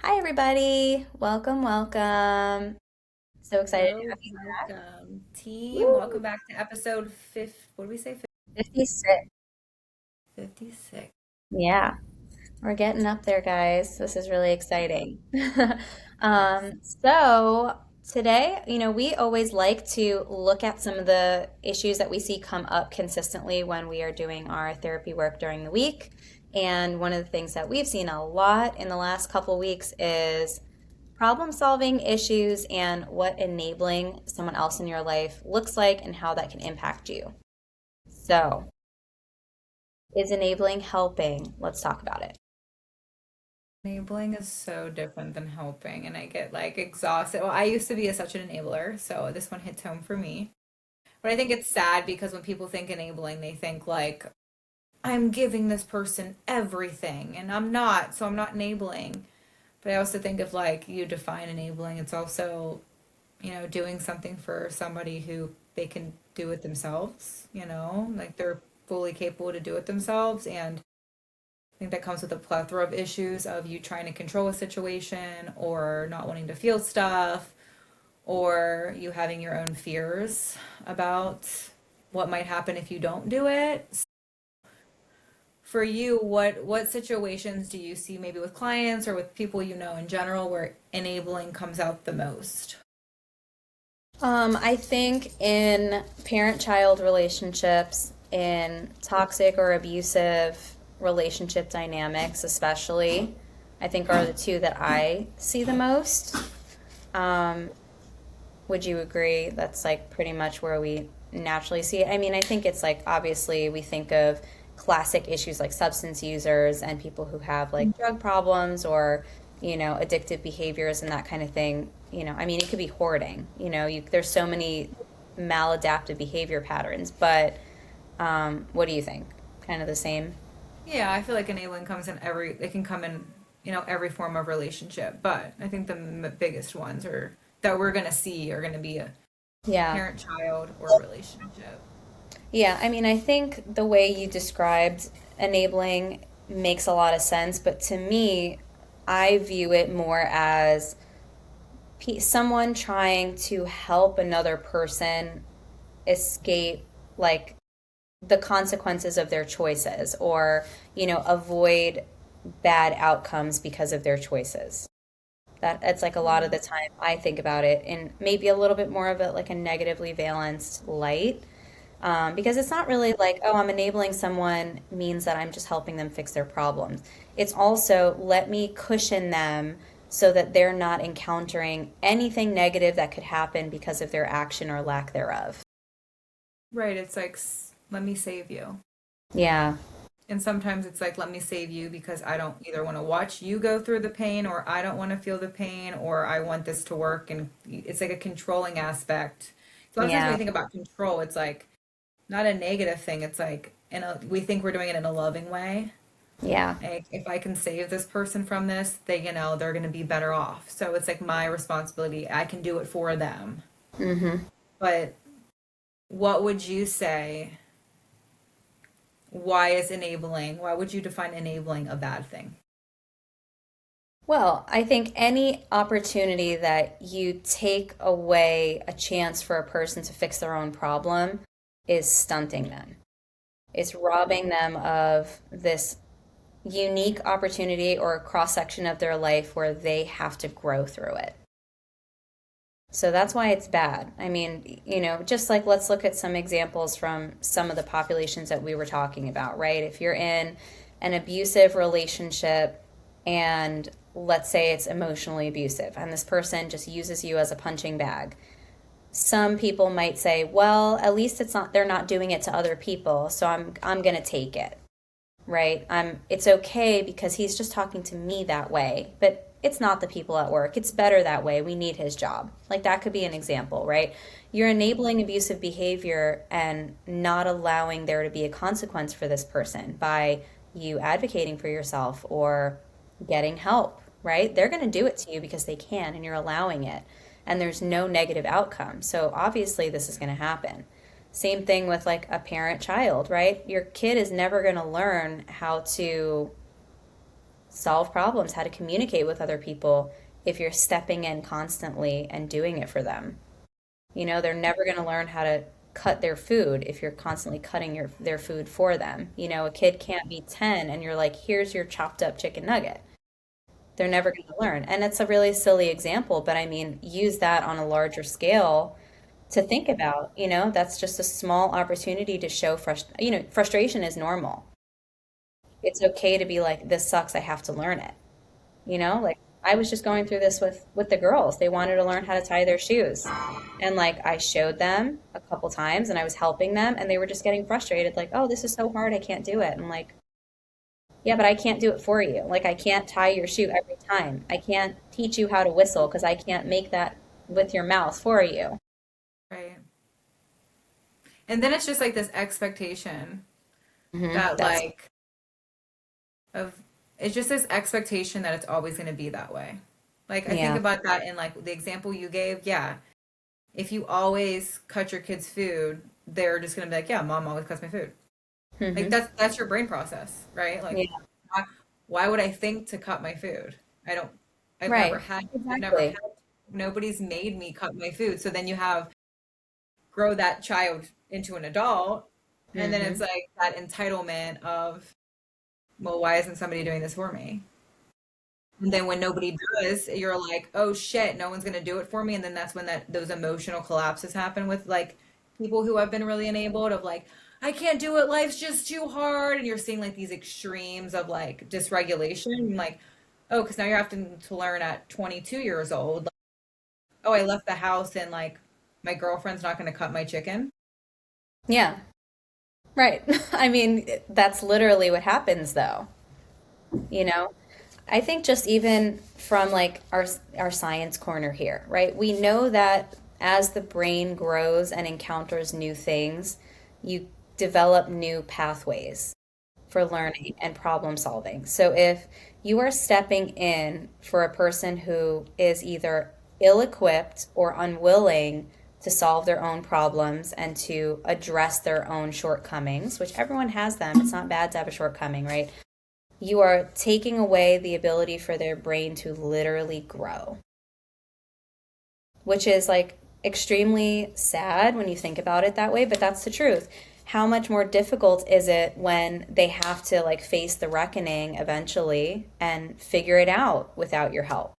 Hi, everybody. Welcome, welcome. So excited to Hello, have you back. welcome team. Woo! Welcome back to episode 5. What did we say? 56. 56. Yeah, we're getting up there, guys. This is really exciting. Yes. So today, we always like to look at some of the issues that we see come up consistently when we are doing our therapy work during the week. And one of the things that we've seen a lot in the last couple weeks is problem solving issues and what enabling someone else in your life looks like and how that can impact you. So, is enabling helping? Let's talk about it. Enabling is so different than helping, and I get like exhausted. Well, I used to be such an enabler, so this one hits home for me. But I think it's sad because when people think enabling, they think like, I'm giving this person everything, and I'm not, so I'm not enabling. But I also think if like you define enabling, it's also doing something for somebody who they can do it themselves, like they're fully capable to do it themselves. And I think that comes with a plethora of issues of you trying to control a situation or not wanting to feel stuff or you having your own fears about what might happen if you don't do it. For you, what situations do you see maybe with clients or with people you know in general where enabling comes out the most? I think in parent-child relationships, in toxic or abusive relationship dynamics, especially, I think are the two that I see the most. Um, would you agree? That's like pretty much where we naturally see it. I mean, I think it's like obviously we think of classic issues like substance users and people who have like drug problems or, addictive behaviors and that kind of thing. I mean, it could be hoarding. There's so many maladaptive behavior patterns, but what do you think? Kind of the same? Yeah, I feel like enabling comes in it can come in, every form of relationship. But I think the biggest ones are that we're going to see are going to be a Yeah. parent child or relationship. Yeah, I mean, I think the way you described enabling makes a lot of sense, but to me, I view it more as someone trying to help another person escape like the consequences of their choices or, avoid bad outcomes because of their choices. That's like a lot of the time I think about it in maybe a little bit more of a like a negatively valenced light. Because it's not really like, oh, I'm enabling someone means that I'm just helping them fix their problems. It's also let me cushion them so that they're not encountering anything negative that could happen because of their action or lack thereof. Right, it's like let me save you. Yeah, And sometimes it's like let me save you because I don't either want to watch you go through the pain or I don't want to feel the pain or I want this to work, and it's like a controlling aspect. So a lot of times when yeah, you think about control, it's like not a negative thing. It's like we think we're doing it in a loving way. yeah. Like, if I can save this person from this, they're going to be better off. So it's like my responsibility. I can do it for them. Hmm. But what would you say? Why would you define enabling a bad thing? Well, I think any opportunity that you take away a chance for a person to fix their own problem is stunting them. It's robbing them of this unique opportunity or a cross section of their life where they have to grow through it. So that's why it's bad. I mean, just like let's look at some examples from some of the populations that we were talking about, right? If you're in an abusive relationship and let's say it's emotionally abusive and this person just uses you as a punching bag, some people might say, well, at least they're not doing it to other people, so I'm going to take it, right? It's okay because he's just talking to me that way, but it's not the people at work. It's better that way. We need his job. Like that could be an example, right? You're enabling abusive behavior and not allowing there to be a consequence for this person by you advocating for yourself or getting help, right? They're going to do it to you because they can and you're allowing it. And there's no negative outcome. So obviously this is going to happen. Same thing with like a parent child, right? Your kid is never going to learn how to solve problems, how to communicate with other people if you're stepping in constantly and doing it for them. They're never going to learn how to cut their food if you're constantly cutting their food for them. A kid can't be 10 and you're like, here's your chopped up chicken nugget. They're never going to learn. And it's a really silly example, but I mean, use that on a larger scale to think about. That's just a small opportunity to show frustration is normal. It's okay to be like, this sucks, I have to learn it. Like I was just going through this with the girls. They wanted to learn how to tie their shoes. And like I showed them a couple times and I was helping them and they were just getting frustrated like, "Oh, this is so hard. I can't do it." I'm like, "Yeah, but I can't do it for you. Like I can't tie your shoe every time. I can't teach you how to whistle because I can't make that with your mouth for you." Right. And then it's just like this expectation that That's like of it's just this expectation that it's always going to be that way. Like I think yeah. about that in like the example you gave. Yeah, if you always cut your kids' food, they're just going to be like, "Yeah, mom always cuts my food." Like hmm that's your brain process, right? Like Yeah. why, why would I think to cut my food? I don't I've never Right. had I've never had Exactly. nobody's made me cut my food. So then you have grow that child into an adult and then it's hmm like that entitlement of, well, why isn't somebody doing this for me? And then when nobody does, you're like, oh shit, no one's gonna do it for me. And then that's when those emotional collapses happen with like people who have been really enabled of like, I can't do it, life's just too hard. And you're seeing like these extremes of like dysregulation. And like, oh, because now you're having to learn at 22 years old, like, oh, I left the house and like my girlfriend's not gonna cut my chicken. Yeah. Right. I mean, that's literally what happens though. You know? I think just even from like our science corner here, right? We know that as the brain grows and encounters new things, you develop new pathways for learning and problem solving. So if you are stepping in for a person who is either ill-equipped or unwilling to solve their own problems and to address their own shortcomings, which everyone has them, it's not bad to have a shortcoming, right? You are taking away the ability for their brain to literally grow, which is like extremely sad when you think about it that way, but that's the truth. How much more difficult is it when they have to like face the reckoning eventually and figure it out without your help?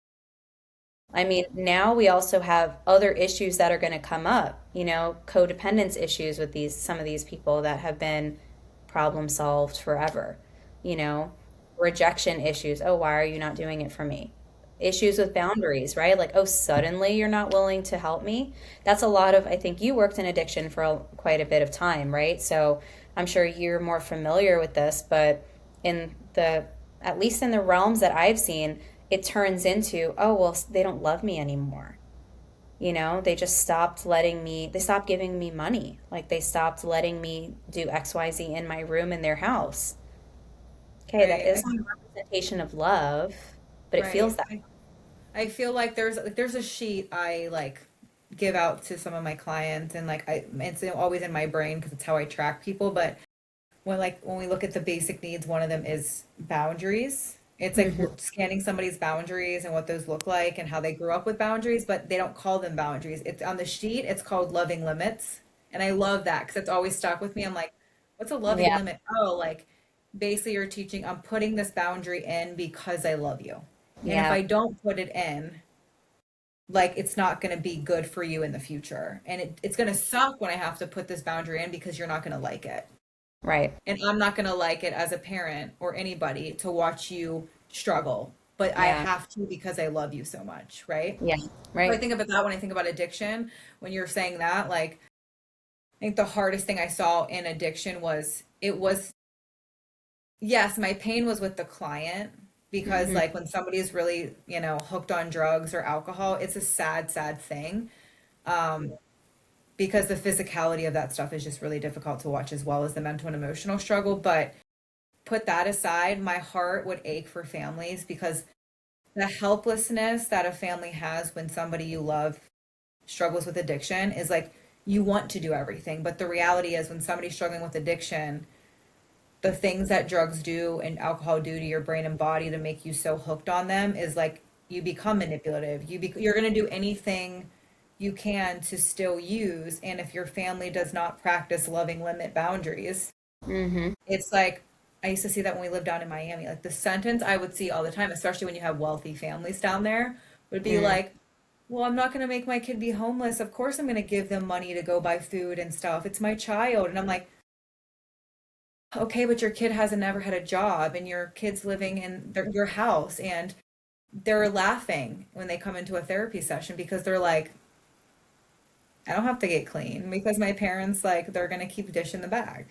I mean, now we also have other issues that are going to come up, codependence issues with some of these people that have been problem solved forever, you know, rejection issues. Oh, why are you not doing it for me? Issues with boundaries, right? Like, oh, suddenly you're not willing to help me. That's a lot of, I think you worked in addiction for quite a bit of time, right? So I'm sure you're more familiar with this, but in at least in the realms that I've seen, it turns into, oh, well, they don't love me anymore. They just they stopped giving me money. Like they stopped letting me do XYZ in my room in their house. Okay, that Right. isn't a representation of love, but it feels Right. that. I feel like there's a sheet I like give out to some of my clients and like it's always in my brain because it's how I track people, but when we look at the basic needs, one of them is boundaries. It's like we're hmm scanning somebody's boundaries and what those look like and how they grew up with boundaries, but they don't call them boundaries. It's on the sheet, it's called loving limits. And I love that because it's always stuck with me. I'm like, what's a loving Yeah, limit? Oh, like basically you're teaching, I'm putting this boundary in because I love you. And if yeah, I don't put it in, like it's not going to be good for you in the future. And it's going to suck when I have to put this boundary in because you're not going to like it. right. And I'm not going to like it as a parent or anybody to watch you struggle, but I Yeah, have to because I love you so much, right? yeah, So I right. think about that when I think about addiction. When you're saying that, like, I think the hardest thing I saw in addiction was yes, my pain was with the client because, hmm like, when somebody is really, hooked on drugs or alcohol, it's a sad, sad thing. Um, because the physicality of that stuff is just really difficult to watch as well as the mental and emotional struggle. But put that aside, my heart would ache for families because the helplessness that a family has when somebody you love struggles with addiction is like you want to do everything. But the reality is, when somebody's struggling with addiction, the things that drugs do and alcohol do to your brain and body to make you so hooked on them is like you become manipulative. You're going to do anything you can to still use. And if your family does not practice loving limit boundaries, Mm-hmm. it's like I used to see that when we lived down in Miami. Like the sentence I would see all the time, especially when you have wealthy families down there, would be Mm. like, well, I'm not going to make my kid be homeless. Of course, I'm going to give them money to go buy food and stuff. It's my child. And I'm like, okay, but your kid hasn't never had a job and your kid's living in your house and they're laughing when they come into a therapy session because they're like, I don't have to get clean because my parents, like, they're going to keep dishing the bag.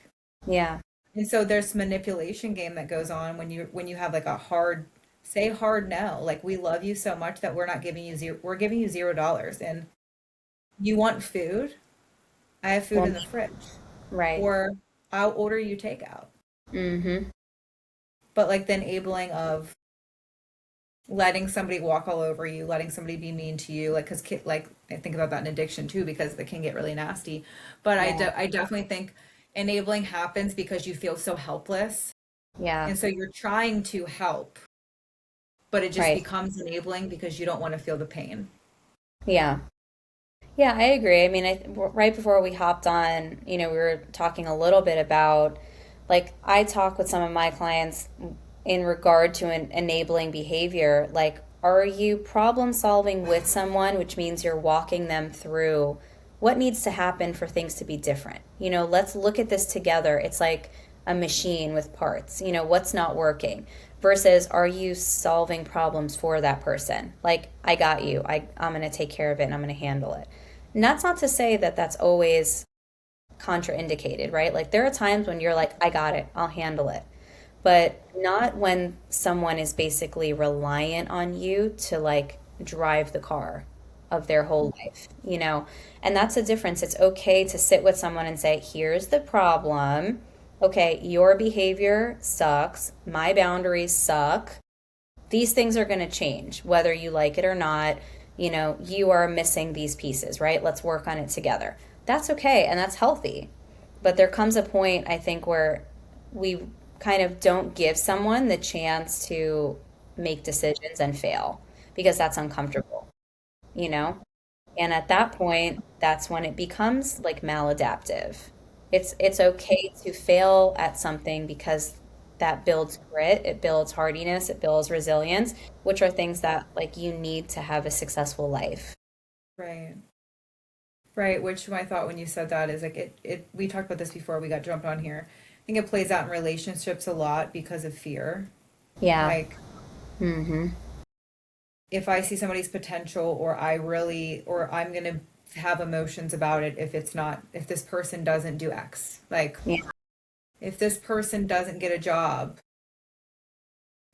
Yeah. And so there's manipulation game that goes on when you have like a hard say hard no. Like we love you so much that we're not giving you zero, we're giving you $0 and you want food? I have food Well, in the fridge. right. Or I'll order you takeout. Mm-hmm. But like the enabling of letting somebody walk all over you, letting somebody be mean to you, like because like I think about that in addiction too because it can get really nasty. But Yeah. I definitely think enabling happens because you feel so helpless, Yeah. and so you're trying to help, but it just Right. becomes enabling because you don't want to feel the pain. Yeah. Yeah, I agree. I mean, right before we hopped on, we were talking a little bit about, like, I talk with some of my clients in regard to an enabling behavior. Like, are you problem solving with someone, which means you're walking them through what needs to happen for things to be different? Let's look at this together. It's like a machine with parts. What's not working? Versus, are you solving problems for that person? Like, I got you. I'm going to take care of it and I'm going to handle it. And that's not to say that that's always contraindicated, right? Like there are times when you're like, I got it, I'll handle it. But not when someone is basically reliant on you to like drive the car of their whole life. And that's the difference. It's okay to sit with someone and say, here's the problem. Okay, your behavior sucks. My boundaries suck. These things are going to change whether you like it or not. You are missing these pieces, right? Let's work on it together. That's okay and that's healthy. But there comes a point, I think, where we kind of don't give someone the chance to make decisions and fail because that's uncomfortable, you know? And at that point, that's when it becomes like maladaptive. It's okay to fail at something because that builds grit, it builds hardiness, it builds resilience, which are things that like you need to have a successful life. Right. Right. Which my thought when you said that is like we talked about this before we got jumped on here. I think it plays out in relationships a lot because of fear. Yeah. Like Mm-hmm. if I see somebody's potential or I'm gonna have emotions about it if this person doesn't do X. Like Yeah. if this person doesn't get a job,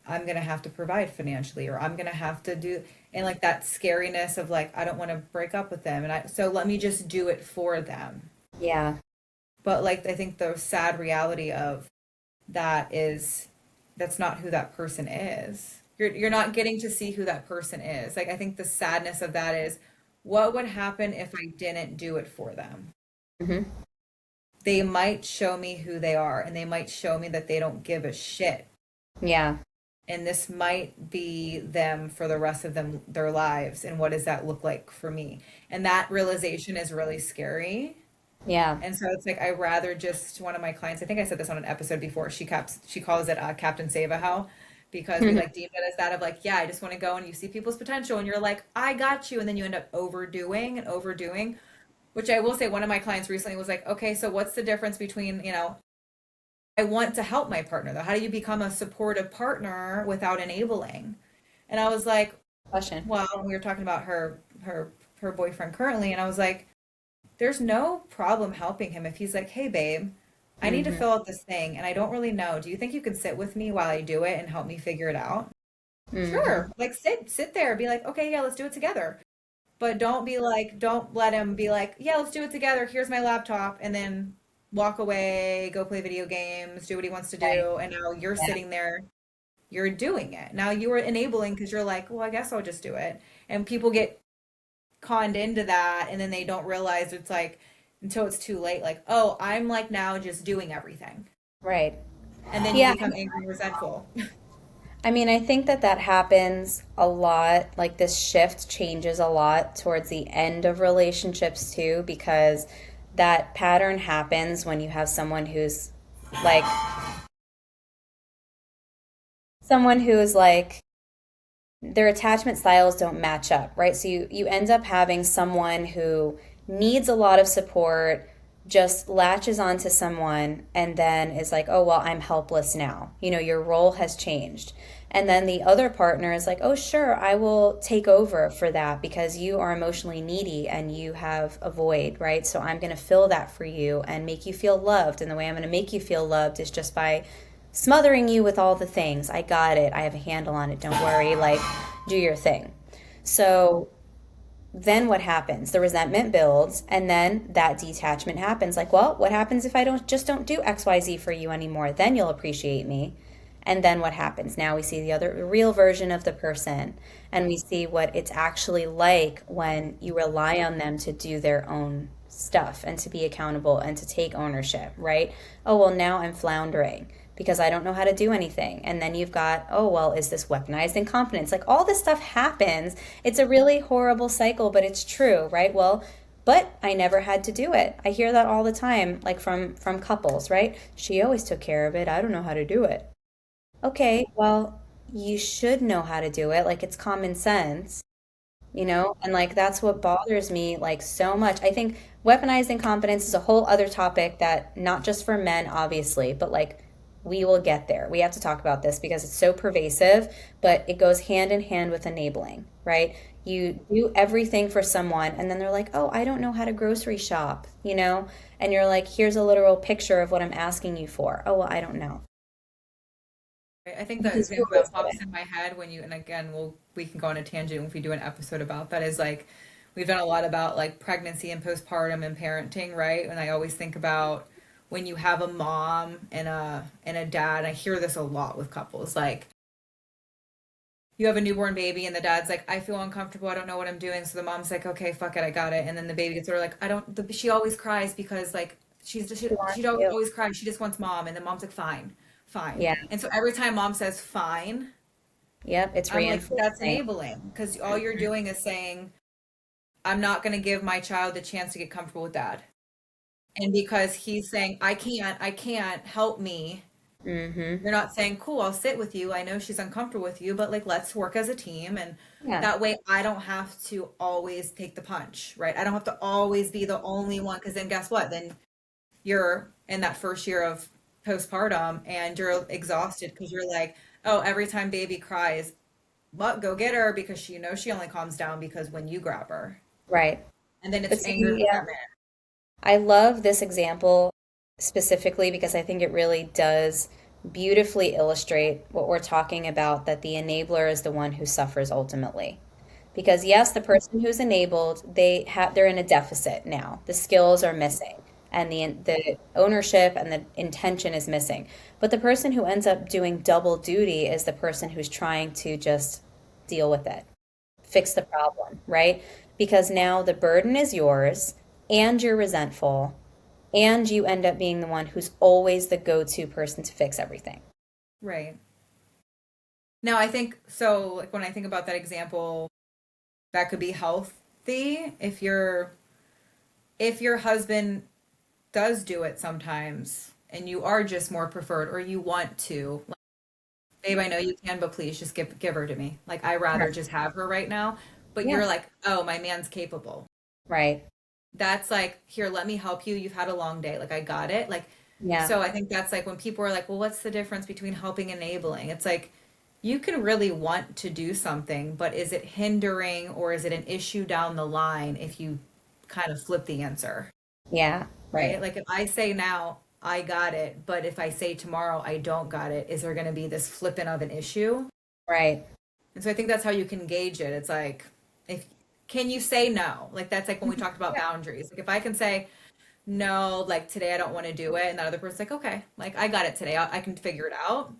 I'm gonna have to provide financially or I'm gonna have to do and like that scariness of like I don't want to break up with them and I so let me just do it for them. Yeah. But like I think the sad reality of that is that's not who that person is. You're not getting to see who that person is. Like I think the sadness of that is what would happen if I didn't do it for them? Mm-hmm. They might show me who they are and they might show me that they don't give a shit. Yeah. And this might be them for the rest of their lives. And what does that look like for me? And that realization is really scary. Yeah. And so it's like I rather just one of my clients. I think I said this on an episode before. She calls it Captain Save a How because we like deem it as that of like yeah, I just want to go and you see people's potential and you're like I got you, and then you end up overdoing and overdoing. Which I will say, one of my clients recently was like, okay, so what's the difference between I want to help my partner though. How do you become a supportive partner without enabling? And I was like, Question. well, we were talking about her boyfriend currently, and I was like there's no problem helping him if he's like, hey, babe, I need to Mm-hmm. fill out this thing and I don't really know. Do you think you can sit with me while I do it and help me figure it out? Mm-hmm. Sure. Like sit there, be like, okay, yeah, let's do it together. But don't be like, don't let him be like, yeah, let's do it together. Here's my laptop, and then walk away, go play video games, do what he wants to Right. do, and now you're Yeah. sitting there, you're doing it. Now you are enabling because you're like, well, I guess I'll just do it. And people get conned into that and then they don't realize until it's too late like oh I'm like now just doing everything. Right. and then you Yeah, become angry and resentful. I mean, I think that that happens a lot. Like this shift changes a lot towards the end of relationships too, because that pattern happens when you have like someone who is like their attachment styles don't match up, right? So you end up having someone who needs a lot of support, just latches onto someone and then is like, "Oh, well, I'm helpless now." You know, your role has changed. And then the other partner is like, "Oh, sure, I will take over for that because you are emotionally needy and you have a void, right? So I'm going to fill that for you and make you feel loved. And the way I'm going to make you feel loved is just by smothering you with all the things. I got it. I have a handle on it. Don't worry. Like, do your thing." So then what happens? The resentment builds, and then that detachment happens. Like, well, what happens if I don't do XYZ for you anymore? Then you'll appreciate me. And then what happens? Now we see the other real version of the person, and we see what it's actually like when you rely on them to do their own stuff and to be accountable and to take ownership, right? Oh, well, now I'm floundering because I don't know how to do anything. And then you've got, oh, well, is this weaponized incompetence? Like all this stuff happens. It's a really horrible cycle, but it's true, right? Well, but I never had to do it. I hear that all the time, like from couples, right? She always took care of it. I don't know how to do it. Okay, well, you should know how to do it. Like it's common sense, you know? And like that's what bothers me like so much. I think weaponized incompetence is a whole other topic that not just for men, obviously, but like we will get there. We have to talk about this because it's so pervasive, but it goes hand in hand with enabling, right? You do everything for someone and then they're like, "Oh, I don't know how to grocery shop," you know? And you're like, "Here's a literal picture of what I'm asking you for." "Oh, well, I don't know." I think the Because example Google's that good. pops in my head when you, and again, we can go on a tangent if we do an episode about that, is like we've done a lot about like pregnancy and postpartum and parenting, right? And I always think about when you have a mom and a dad. I hear this a lot with couples, like you have a newborn baby and the dad's like, I feel uncomfortable, I don't know what I'm doing. So the mom's like, okay, fuck it, I got it. And then the baby gets sort of like, I don't. She always cries because like She she wants don't you. always cry. She just wants mom. And the mom's like, fine, fine. Yeah. And so every time mom says fine, Yep. It's I'm like, that's reinforcing. enabling because all you're doing is saying, I'm not going to give my child the chance to get comfortable with dad. And because he's saying, I can't help me, Mm-hmm. you're not saying, cool, I'll sit with you. I know she's uncomfortable with you, but like, let's work as a team. And Yeah. that way I don't have to always take the punch, right? I don't have to always be the only one. Cause then guess what? Then you're in that first year of postpartum and you're exhausted because you're like, oh, every time baby cries, but go get her because she knows she only calms down because when you grab her. Right. And then But it's anger and see, yeah, resentment. I love this example specifically because I think it really does beautifully illustrate what we're talking about, that the enabler is the one who suffers ultimately. Because yes, the person who's enabled, they're in a deficit now. The skills are missing and the ownership and the intention is missing. But the person who ends up doing double duty is the person who's trying to just deal with it, fix the problem, right? Because now the burden is yours and you're resentful and you end up being the one who's always the go-to person to fix everything. Right. Now, I think so. Like when I think about that example, that could be healthy if your husband does do it sometimes and you are just more preferred or you want to, like, babe, I know you can, but please just give her to me. Like I rather Right. just have her right now. But Yeah. you're like, oh, my man's capable. Right. That's like, here, let me help you. You've had a long day. Like I got it. Like Yeah. so I think that's like when people are like, well, what's the difference between helping and enabling? It's like you can really want to do something, but is it hindering or is it an issue down the line if you kind of flip the answer, Yeah. right? Right. Like if I say now I got it, but if I say tomorrow I don't got it, is there going to be this flipping of an issue? Right. And so I think that's how you can gauge it. It's like if can you say no? Like that's like when we Mhm. talked about Yeah. boundaries. Like if I can say no, like today I don't want to do it, and that other person's like, okay, like I got it today, I can figure it out,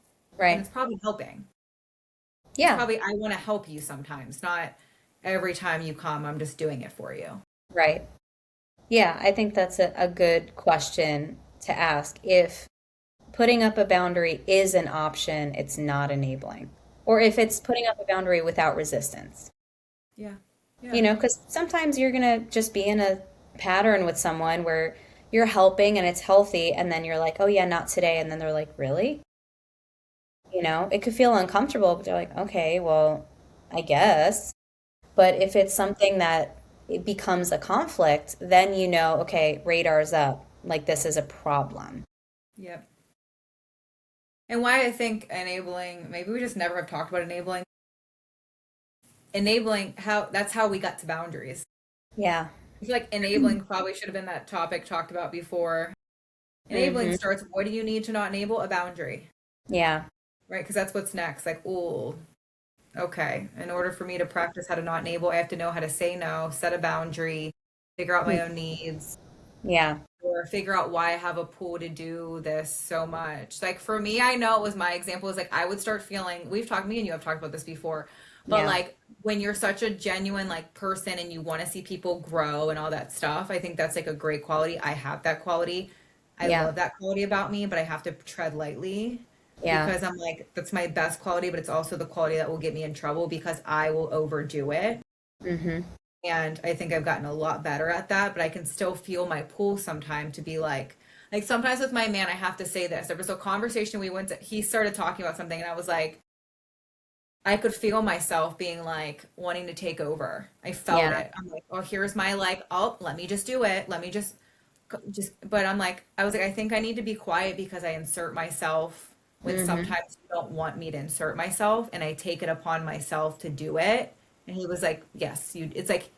then Right. it's probably helping. It's Yeah. probably I want to help you sometimes, not every time you come, I'm just doing it for you. Right. Yeah. I think that's a good question to ask. If putting up a boundary is an option, it's not enabling. Or if it's putting up a boundary without resistance. Yeah. You Yeah. know, because sometimes you're gonna just be in a pattern with someone where you're helping and it's healthy, and then you're like, oh yeah, not today. And then they're like, really? You know, it could feel uncomfortable, but they're like, okay, well, I guess. But if it's something that it becomes a conflict, then you know, okay, radar's up. Like this is a problem. Yep. And why I think enabling, maybe we just never have talked about enabling. Enabling, how that's how we got to boundaries. Yeah. I feel like enabling probably should have been that topic talked about before. Enabling Hmm. starts, what do you need to not enable? A boundary, Yeah. right? Because that's what's next. Like, oh, okay. In order for me to practice how to not enable, I have to know how to say no, set a boundary, figure out my own needs, Yeah. or figure out why I have a pull to do this so much. Like for me, I know it was my example is like I would start feeling, we've talked, me and you have talked about this before, but Yeah. like when you're such a genuine like person and you want to see people grow and all that stuff, I think that's like a great quality. I have that quality. I Yeah. love that quality about me, but I have to tread lightly Yeah. because I'm like, that's my best quality, but it's also the quality that will get me in trouble because I will overdo it. Hmm. And I think I've gotten a lot better at that, but I can still feel my pull sometime to be like sometimes with my man, I have to say this. There was a conversation we went to, he started talking about something and I was like, I could feel myself being like wanting to take over. I felt Yeah. it. I'm like, oh, here's my like, oh, let me just do it. Let me just, but I'm like, I was like, I think I need to be quiet because I insert myself when Hmm. sometimes you don't want me to insert myself and I take it upon myself to do it. And he was like, yes, you, it's like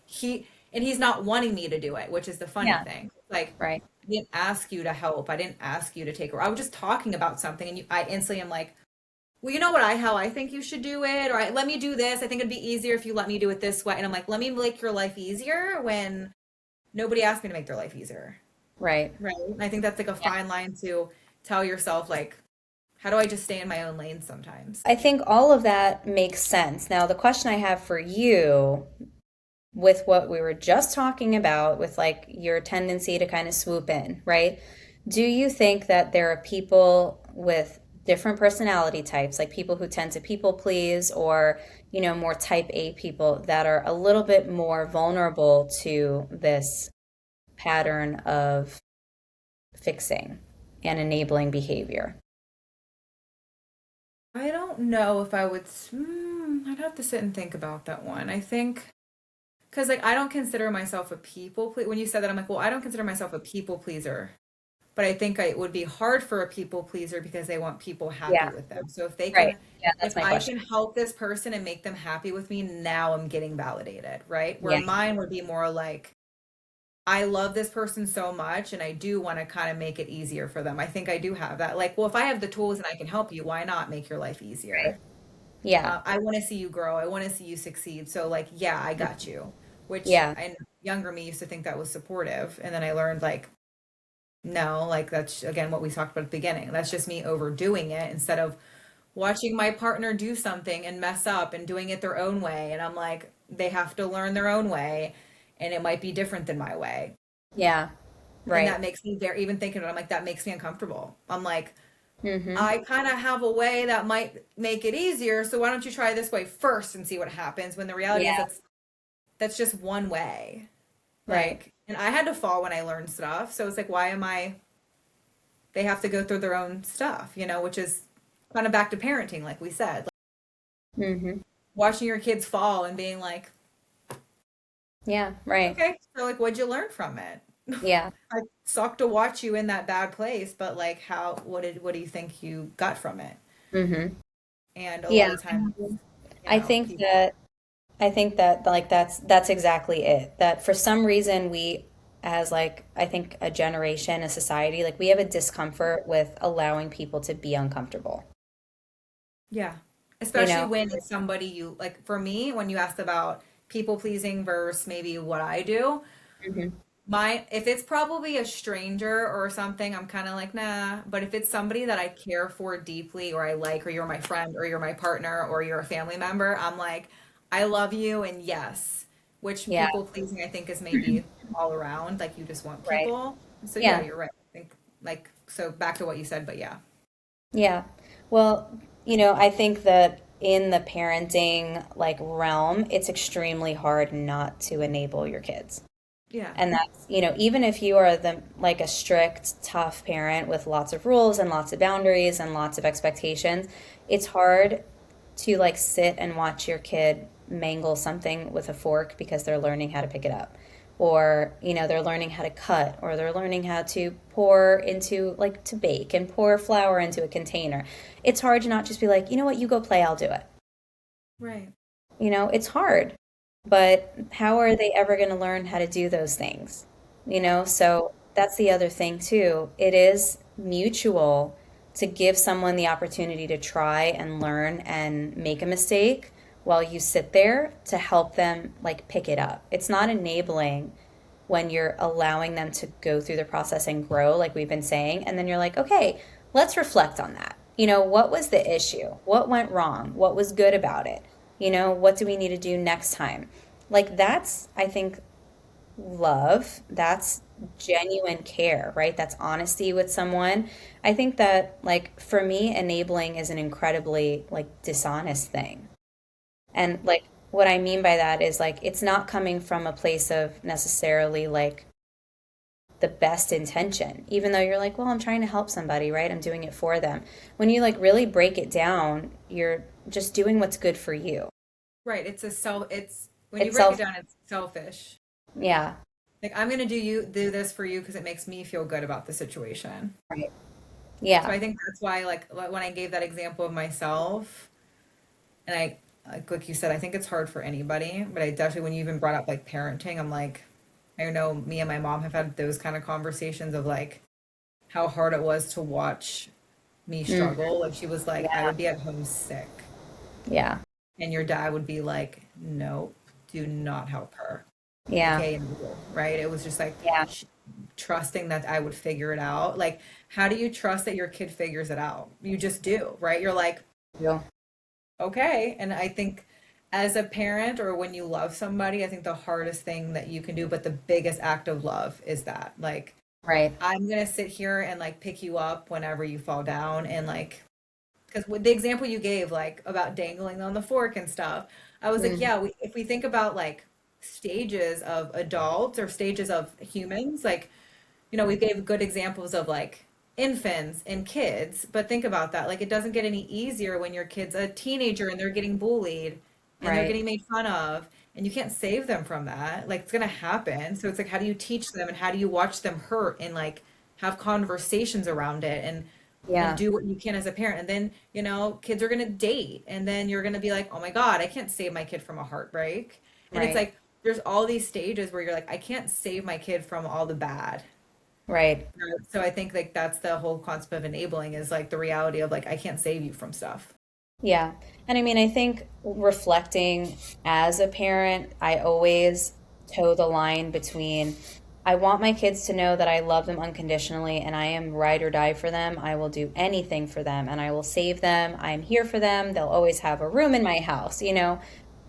and he's not wanting me to do it, which is the funny Yeah. thing. Like, Right. I didn't ask you to help. I didn't ask you to take over. I was just talking about something and I instantly am like, well, you know what how I think you should do it, or let me do this. I think it'd be easier if you let me do it this way. And I'm like, let me make your life easier when nobody asked me to make their life easier. Right. Right. And I think that's like a Yeah. fine line to tell yourself, like, how do I just stay in my own lane sometimes? I think all of that makes sense. Now, the question I have for you with what we were just talking about, with like your tendency to kind of swoop in, right? Do you think that there are people with different personality types, like people who tend to people please, or, you know, more type A people that are a little bit more vulnerable to this pattern of fixing and enabling behavior? I don't know if I would, I'd have to sit and think about that one. I think, because like, I don't consider myself a when you said that, I'm like, well, I don't consider myself a people pleaser. But I think it would be hard for a people pleaser because they want people happy Yeah, with them. So if they right. can, Yeah, if that's my I question. can help this person and make them happy with me, now I'm getting validated, right? Where Yeah. mine would be more like, I love this person so much and I do want to kind of make it easier for them. I think I do have that. Like, well, if I have the tools and I can help you, why not make your life Right. easier? Yeah. I want to see you grow. I want to see you succeed. So, like, yeah, I got you. Which, Yeah. and younger me used to think that was supportive. And then I learned, like, no, like, that's again what we talked about at the beginning. That's just me overdoing it instead of watching my partner do something and mess up and doing it their own way. And I'm like, they have to learn their own way. And it might be different than my way. Yeah. And Right. that makes me very, even thinking about it, I'm like, that makes me uncomfortable. I'm like, Hmm. I kind of have a way that might make it easier. So why don't you try this way first and see what happens? When the reality is Yeah. that's just one way. Right. Like, and I had to fall when I learned stuff. So it's like, why am I, they have to go through their own stuff, which is kind of back to parenting, like we said, like Hmm. watching your kids fall and being like, Yeah. Right. okay, so like, what'd you learn from it? Yeah. I suck to watch you in that bad place, but like, what do you think you got from it? Hmm. And a lot Yeah. of times, I think people, that I think that like that's exactly it. That for some reason we as like I think a generation, a society, like we have a discomfort with allowing people to be uncomfortable. yeah, You especially know? when it's somebody you like. For me, when you asked about people pleasing versus maybe what I do, Hmm. if it's probably a stranger or something, I'm kind of like, nah. But if it's somebody that I care for deeply or I like, or you're my friend or you're my partner or you're a family member, I'm like, I love you and yes. Which Yeah. people pleasing I think is maybe all around, like you just want Right. people. So yeah, Yeah. you're right. I think like so back to what you said, but yeah. Yeah. Well, I think that in the parenting like realm, it's extremely hard not to enable your kids. Yeah. And that's, even if you are the like a strict, tough parent with lots of rules and lots of boundaries and lots of expectations, it's hard to like sit and watch your kid mangle something with a fork because they're learning how to pick it up. Or, they're learning how to cut, or they're learning how to pour into, like, to bake and pour flour into a container. It's hard to not just be like, you know what, you go play, I'll do it. Right. It's hard, but how are they ever going to learn how to do those things? So that's the other thing too. It is mutual to give someone the opportunity to try and learn and make a mistake while you sit there to help them like pick it up. It's not enabling when you're allowing them to go through the process and grow, like we've been saying, and then you're like, okay, let's reflect on that. What was the issue? What went wrong? What was good about it? What do we need to do next time? Like, that's, I think, love. That's genuine care, right? That's honesty with someone. I think that, like, for me, enabling is an incredibly, like, dishonest thing. And, like, what I mean by that is, like, it's not coming from a place of necessarily, like, the best intention, even though you're like, well, I'm trying to help somebody, right? I'm doing it for them. When you, like, really break it down, you're just doing what's good for you. Right. It's when you It's break it self, down, it's selfish. yeah, Like I'm gonna do this for you because it makes me feel good about the situation. right. So Yeah. I think that's why like when I gave that example of myself and I like you said, I think it's hard for anybody, but I definitely when you even brought up like parenting, I'm like I know me and my mom have had those kind of conversations of like how hard it was to watch me Mm, struggle. Like she was like, I yeah. would be at home sick, Yeah. and your dad would be like, nope, do not help her. Yeah. AKA right? It was just like Yeah. trusting that I would figure it out. Like, how do you trust that your kid figures it out? You just do, right? You're like, Yeah. okay. And I think as a parent or when you love somebody, I think the hardest thing that you can do, but the biggest act of love is that. Like, Right. I'm gonna sit here and like pick you up whenever you fall down and like because with the example you gave like about dangling on the fork and stuff, I was like, Mm, yeah, if we think about like stages of adults or stages of humans, like we gave good examples of like infants and kids, but think about that. Like, it doesn't get any easier when your kid's a teenager and they're getting bullied and they're right. getting made fun of, and you can't save them from that. Like, it's gonna happen. So it's like, how do you teach them and how do you watch them hurt and like have conversations around it and Yeah. do what you can as a parent. And then, kids are gonna date, and then you're gonna be like, oh my God, I can't save my kid from a heartbreak. And it's Right. like, there's all these stages where you're like, I can't save my kid from all the bad. Right. Right. So I think like that's the whole concept of enabling is like the reality of like I can't save you from stuff. Yeah. And I mean, I think reflecting as a parent, I always toe the line between I want my kids to know that I love them unconditionally and I am ride or die for them. I will do anything for them and I will save them. I'm here for them. They'll always have a room in my house.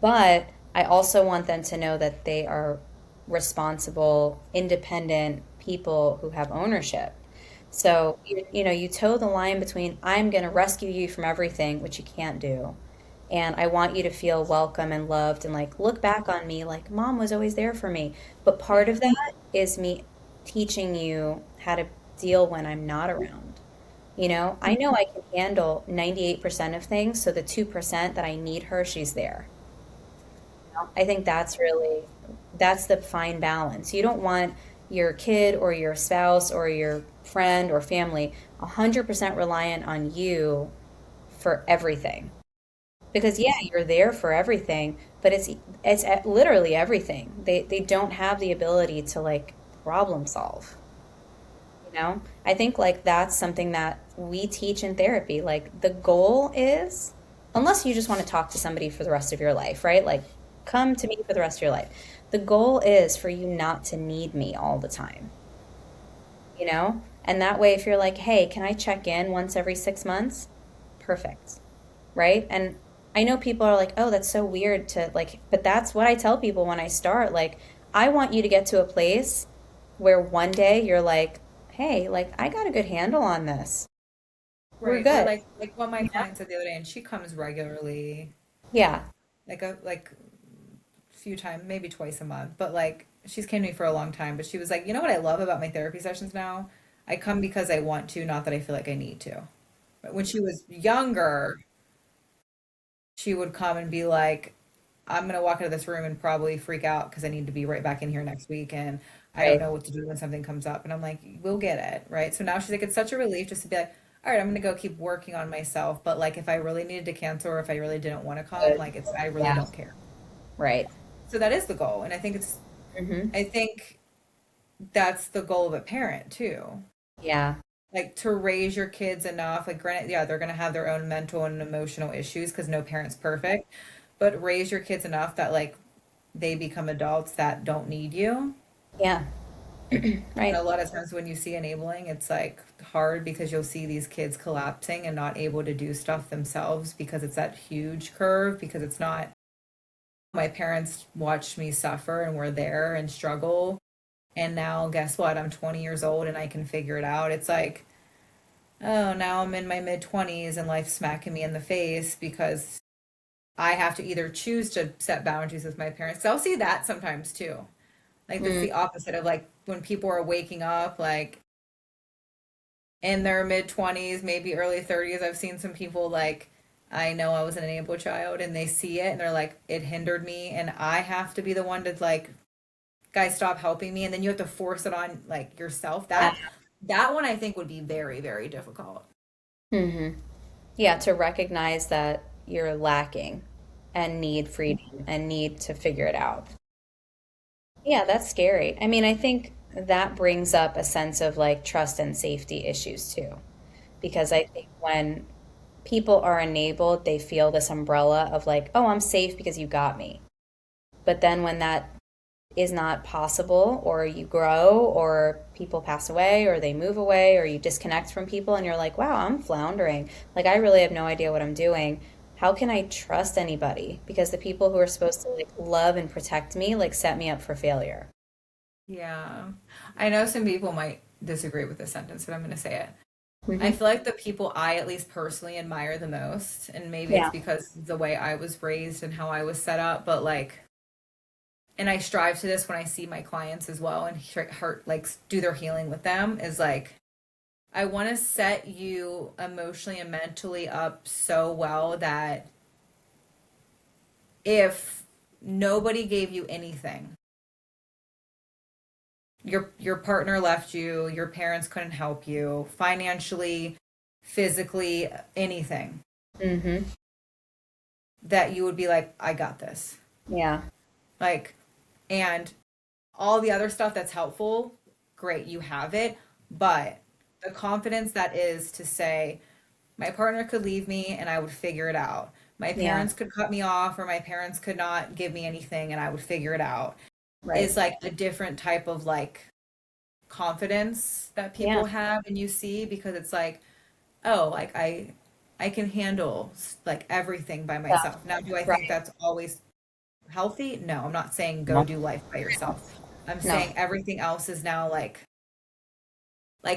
But I also want them to know that they are responsible, independent people who have ownership. So, you toe the line between I'm going to rescue you from everything, which you can't do. And I want you to feel welcome and loved and like look back on me like mom was always there for me. But part Yeah. of that is me teaching you how to deal when I'm not around. I know I can handle 98% of things, so the 2% that I need her, she's there. I think that's the fine balance. You don't want your kid or your spouse or your friend or family 100% reliant on you for everything. Because yeah, you're there for everything, but it's literally everything. They don't have the ability to like problem solve. I think like that's something that we teach in therapy. Like the goal is, unless you just want to talk to somebody for the rest of your life, right? Like come to me for the rest of your life. The goal is for you not to need me all the time? And that way, if you're like, hey, can I check in once every 6 months? Perfect, right? And I know people are like, oh, that's so weird to like, but that's what I tell people when I start. Like, I want you to get to a place where one day you're like, hey, like, I got a good handle on this. we're Right. Or good. like what my You know? client said the other day, and she comes regularly, Yeah, like a few times, maybe twice a month, but like she's came to me for a long time, but she was like, you know what I love about my therapy sessions now? I come because I want to, not that I feel like I need to. But when she was younger, she would come and be like, I'm gonna walk into this room and probably freak out because I need to be right back in here next week and I don't right. know what to do when something comes up. And I'm like, we'll get it, right? So now she's like, it's such a relief just to be like, all right, I'm gonna go keep working on myself. But like if I really needed to cancel or if I really didn't want to come, Good. like it's I really Yeah, don't care. right. So that is the goal. And Hmm. I think that's the goal of a parent too. Yeah, Like to raise your kids enough, like granted, yeah, they're gonna have their own mental and emotional issues because no parent's perfect, but raise your kids enough that like they become adults that don't need you. yeah, And right. a lot of times when you see enabling, it's like hard because you'll see these kids collapsing and not able to do stuff themselves because it's that huge curve, because it's not, my parents watched me suffer and were there and struggle. And now, guess what? I'm 20 years old and I can figure it out. It's like, oh, now I'm in my mid 20s and life's smacking me in the face because I have to either choose to set boundaries with my parents. So I'll see that sometimes too. Like that's Mm, the opposite of like when people are waking up like in their mid 20s, maybe early 30s. I've seen some people like I know I was an enabled child and they see it and they're like it hindered me and I have to be the one to like guys stop helping me and then you have to force it on like yourself. yeah. That one I think would be very very difficult. Hmm. Yeah, to recognize that you're lacking and need freedom and need to figure it out. Yeah, that's scary. I mean, I think that brings up a sense of like trust and safety issues too. Because I think when people are enabled, they feel this umbrella of like, oh, I'm safe because you got me. But then when that is not possible, or you grow, or people pass away, or they move away, or you disconnect from people, and you're like, wow, I'm floundering. Like, I really have no idea what I'm doing. How can I trust anybody? Because the people who are supposed to like love and protect me, like, set me up for failure. Yeah. I know some people might disagree with this sentence, but I'm going to say it. I Hmm. feel like the people I at least personally admire the most, and maybe it's Yeah. because the way I was raised and how I was set up, but like, and I strive to this when I see my clients as well and heart like do their healing with them is like, I want to set you emotionally and mentally up so well that if nobody gave you anything, your partner left you, your parents couldn't help you financially, physically, anything, Hmm. that you would be like, I got this. Yeah. Like, and all the other stuff that's helpful, great, you have it. But the confidence that is to say, my partner could leave me and I would figure it out. My Yeah. parents could cut me off, or my parents could not give me anything and I would figure it out. Right. Is like a different type of like confidence that Yeah. people have and you see because it's like, oh, like I can handle like everything by Yeah. myself. Now, do I think Right. that's always healthy? No, I'm not saying go No. do life by yourself. I'm No. saying everything else is now like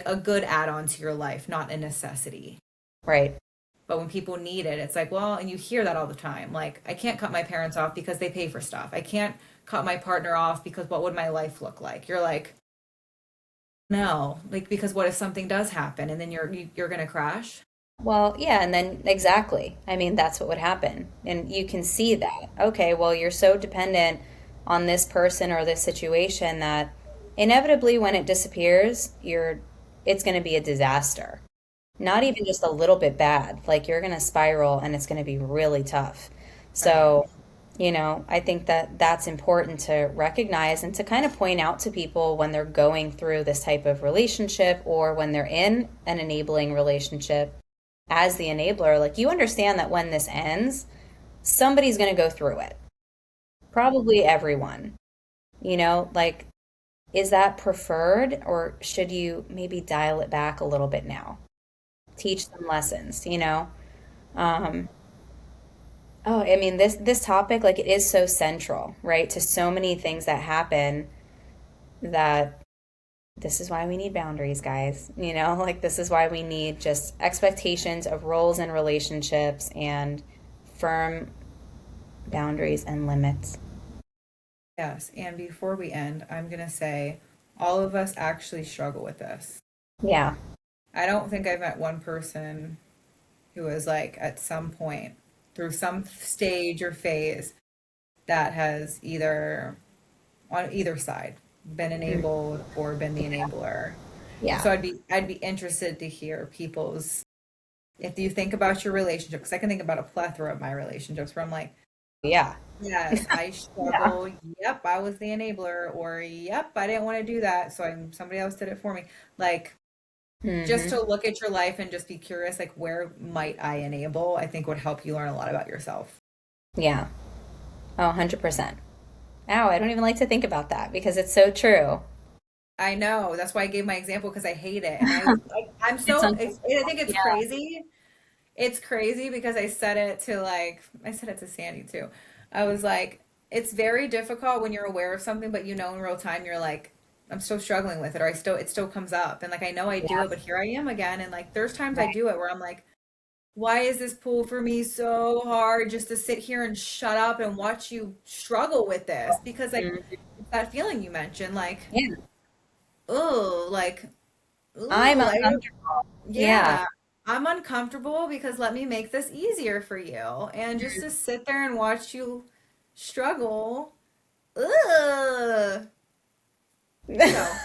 a good add-on to your life, not a necessity. Right. But when people need it, it's like, well, and you hear that all the time. Like, I can't cut my parents off because they pay for stuff. I can't cut my partner off because what would my life look like? You're like, no, like because what if something does happen and then you're gonna crash? Well, yeah, and then exactly. I mean, that's what would happen. And you can see that. Okay, well, you're so dependent on this person or this situation that inevitably when it disappears, it's going to be a disaster. Not even just a little bit bad. Like you're going to spiral and it's going to be really tough. I know. So, I think that that's important to recognize and to kind of point out to people when they're going through this type of relationship or when they're in an enabling relationship as the enabler, like you understand that when this ends, somebody's going to go through it. Probably everyone. Like, is that preferred or should you maybe dial it back a little bit now? Teach them lessons? Um, oh, I mean, this topic, like, it is so central, right, to so many things that happen that This is why we need boundaries, guys. Like this is why we need just expectations of roles and relationships and firm boundaries and limits. Yes, and before we end, I'm gonna say all of us actually struggle with this. Yeah. I don't think I've met one person who was like at some point through some stage or phase that has either on either side been Mm. enabled or been the enabler. And Yeah. so I'd be interested to hear people's if you think about your relationship, because I can think about a plethora of my relationships where I'm like, Yeah. yes, I Yeah. struggle. Yep, I was the enabler, or yep, I didn't want to do that, so somebody else did it for me. Like just Hmm. to look at your life and just be curious, like where might I enable? I think would help you learn a lot about yourself. Yeah. Oh, 100%. Ow, I don't even like to think about that because it's so true. I know. That's why I gave my example because I hate it, and I'm It's so I uncomfortable. think it's Yeah. crazy. It's crazy because I said it to Sandy too. I was like, it's very difficult when you're aware of something, but you know in real time you're like, I'm still struggling with it, or it still comes up, and like I know I do Yeah. it, but here I am again, and like there's times I Right. do it where I'm like, why is this pull for me so hard just to sit here and shut up and watch you struggle with this? Because like Mhm. it's that feeling you mentioned, Yeah. oh, I'm ooh, uncomfortable. Yeah. yeah, I'm uncomfortable because let me make this easier for you. And just to sit there and watch you struggle, ugh, no.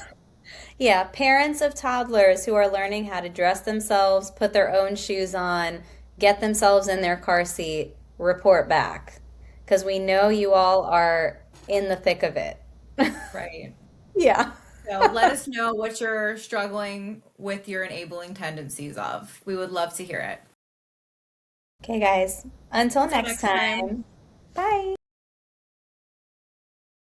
Yeah, parents of toddlers who are learning how to dress themselves, put their own shoes on, get themselves in their car seat, report back. Because we know you all are in the thick of it. Right. Yeah. So let us know what you're struggling with your enabling tendencies of. We would love to hear it. Okay, guys. Until Until next next time. time. Bye.